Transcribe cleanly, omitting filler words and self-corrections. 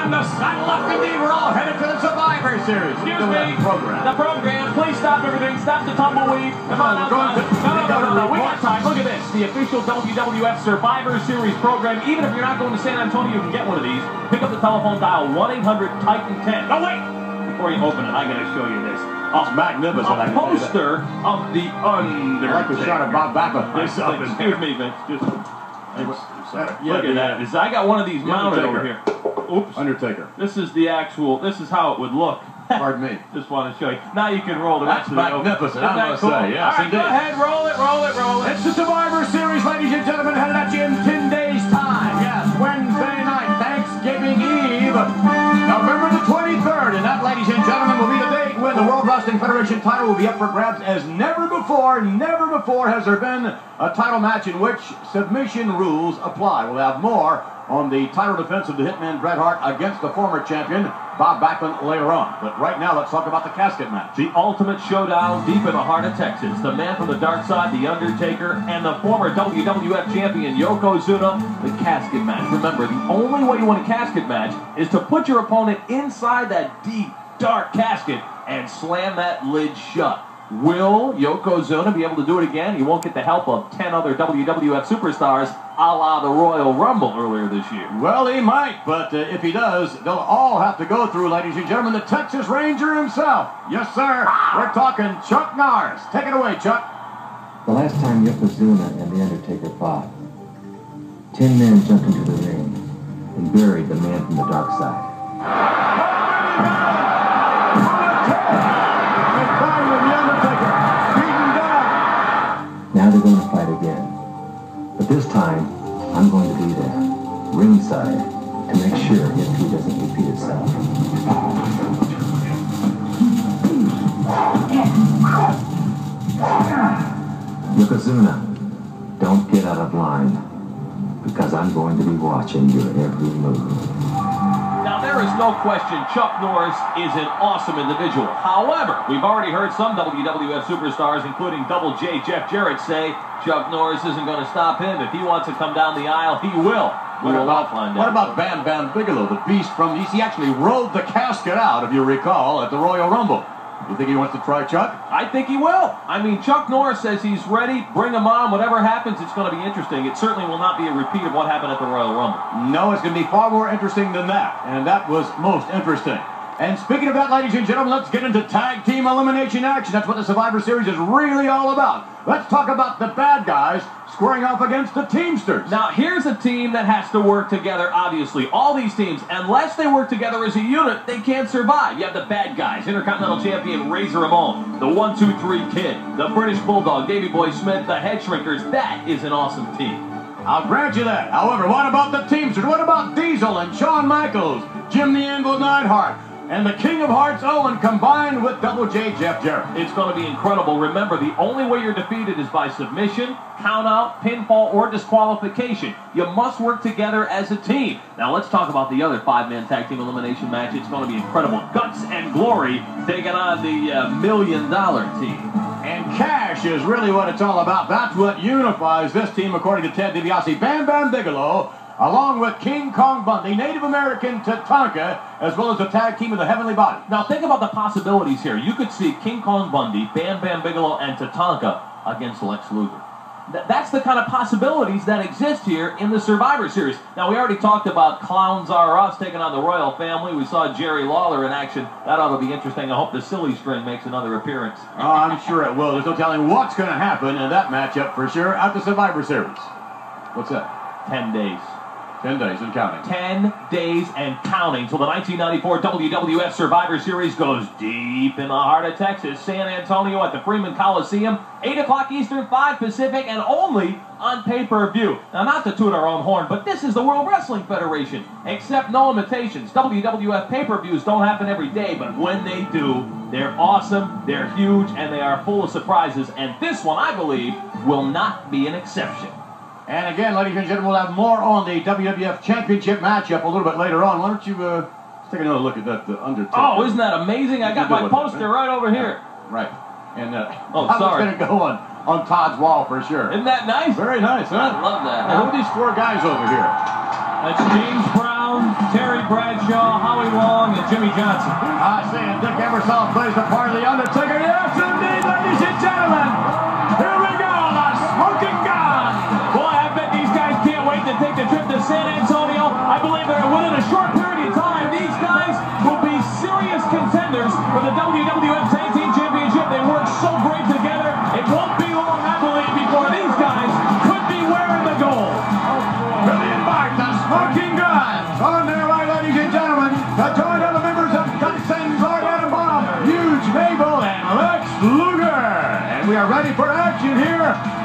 time to saddle up. Indeed, we're all headed to the Survivor Series. Excuse me. The program. Please stop everything. Stop the tumbleweed. Come on. No. We got time. Look at this. The official WWF Survivor Series program. Even if you're not going to San Antonio, you can get one of these. Pick up the telephone, dial 1-800-TITAN-10. No, wait. Before you open it, I got to show you this. It's magnificent. A poster of the Undertaker. I like the shot of Bob Backlund. Excuse me, Vince. Look at that. I got one of these mounted over here. Oops. Undertaker. This is the actual. This is how it would look. Pardon me. Just want to show you. Now you can roll the rest of it. That's magnificent, I must say. Yes, all right, indeed. go ahead, roll it. It's the Survivor Series, ladies and gentlemen, headed at you in 10 days' time. Yes, Wednesday night, Thanksgiving Eve, November the 23rd. And that, ladies and gentlemen, will be the date when the World Wrestling Federation title will be up for grabs as never before has there been a title match in which submission rules apply. We'll have more on the title defense of the Hitman Bret Hart against the former champion, Bob Backlund, later on. But right now, let's talk about the casket match. The ultimate showdown deep in the heart of Texas. The man from the dark side, The Undertaker, and the former WWF champion, Yokozuna, the casket match. Remember, the only way you win a casket match is to put your opponent inside that deep, dark casket and slam that lid shut. Will Yokozuna be able to do it again? He won't get the help of 10 other WWF superstars, a la the Royal Rumble earlier this year. Well, he might, but if he does, they'll all have to go through, ladies and gentlemen, the Texas Ranger himself. Yes, sir. We're talking Chuck Norris. Take it away, Chuck. The last time Yokozuna and The Undertaker fought, 10 men jumped into the ring and buried the man from the dark side. Now they're going to fight again. But this time, I'm going to be there, ringside, to make sure history doesn't repeat itself. Yokozuna, don't get out of line, because I'm going to be watching your every move. Now, there is no question Chuck Norris is an awesome individual. However, we've already heard some WWF superstars, including Double J Jeff Jarrett, say Chuck Norris isn't going to stop him. If he wants to come down the aisle, he will. What about Bam Bam Bigelow, the beast from... He actually rode the casket out, if you recall, at the Royal Rumble. You think he wants to try Chuck? I think he will. I mean, Chuck Norris says he's ready. Bring him on. Whatever happens, it's going to be interesting. It certainly will not be a repeat of what happened at the Royal Rumble. No, it's going to be far more interesting than that. And that was most interesting. And speaking of that, ladies and gentlemen, let's get into tag team elimination action. That's what the Survivor Series is really all about. Let's talk about the bad guys squaring off against the Teamsters. Now, here's a team that has to work together, obviously. All these teams, unless they work together as a unit, they can't survive. You have the bad guys, Intercontinental Champion Razor Ramon, the 1-2-3 Kid, the British Bulldog, Davey Boy Smith, the Head Shrinkers. That is an awesome team. I'll grant you that. However, what about the Teamsters? What about Diesel and Shawn Michaels, Jim the Anvil Neidhart, and the King of Hearts Owen combined with Double J Jeff Jarrett? It's going to be incredible. Remember, the only way you're defeated is by submission, count-out, pinfall, or disqualification. You must work together as a team. Now, let's talk about the other 5-man tag team elimination match. It's going to be incredible. Guts and Glory taking on the $1 million team. And cash is really what it's all about. That's what unifies this team, according to Ted DiBiase. Bam Bam Bigelow, along with King Kong Bundy, Native American Tatanka, as well as the tag team of the Heavenly Body. Now, think about the possibilities here. You could see King Kong Bundy, Bam Bam Bigelow, and Tatanka against Lex Luger. That's the kind of possibilities that exist here in the Survivor Series. Now, we already talked about Clowns Are Us taking on the Royal Family. We saw Jerry Lawler in action. That ought to be interesting. I hope the Silly String makes another appearance. Oh, I'm sure it will. There's no telling what's going to happen in that matchup for sure at the Survivor Series. What's that? 10 days. 10 days and counting. 10 days and counting till the 1994 WWF Survivor Series goes deep in the heart of Texas. San Antonio at the Freeman Coliseum, 8 o'clock Eastern, 5 Pacific, and only on pay-per-view. Now, not to toot our own horn, but this is the World Wrestling Federation. Accept no limitations. WWF pay-per-views don't happen every day, but when they do, they're awesome, they're huge, and they are full of surprises. And this one, I believe, will not be an exception. And again, ladies and gentlemen, we'll have more on the WWF Championship matchup a little bit later on. Why don't you let's take another look at that Undertaker. Oh, isn't that amazing? I got my poster right over here. Right. And oh, sorry. Going to go on Todd's wall for sure. Isn't that nice? Very nice, huh? I love that. Now, who are these 4 guys over here? That's James Brown, Terry Bradshaw, Jimmy Johnson. I see it. Dick Emerson plays the part of the Undertaker. Yes, indeed, ladies and gentlemen. Here we go, the smoking gun. Boy, I bet these guys can't wait to take the trip to San Antonio. I believe they're within a short period of time. These guys will be serious contenders for the WWF Tag Team Championship. They work so great together. It won't be long, I believe, before these guys could be wearing the gold. Brilliant Mark, the smoking gun. On their way, ladies and gentlemen, to join other members of Gunson's Lord Adam Bomb, Huge Mabel, and Lex Luger. And we are ready for action here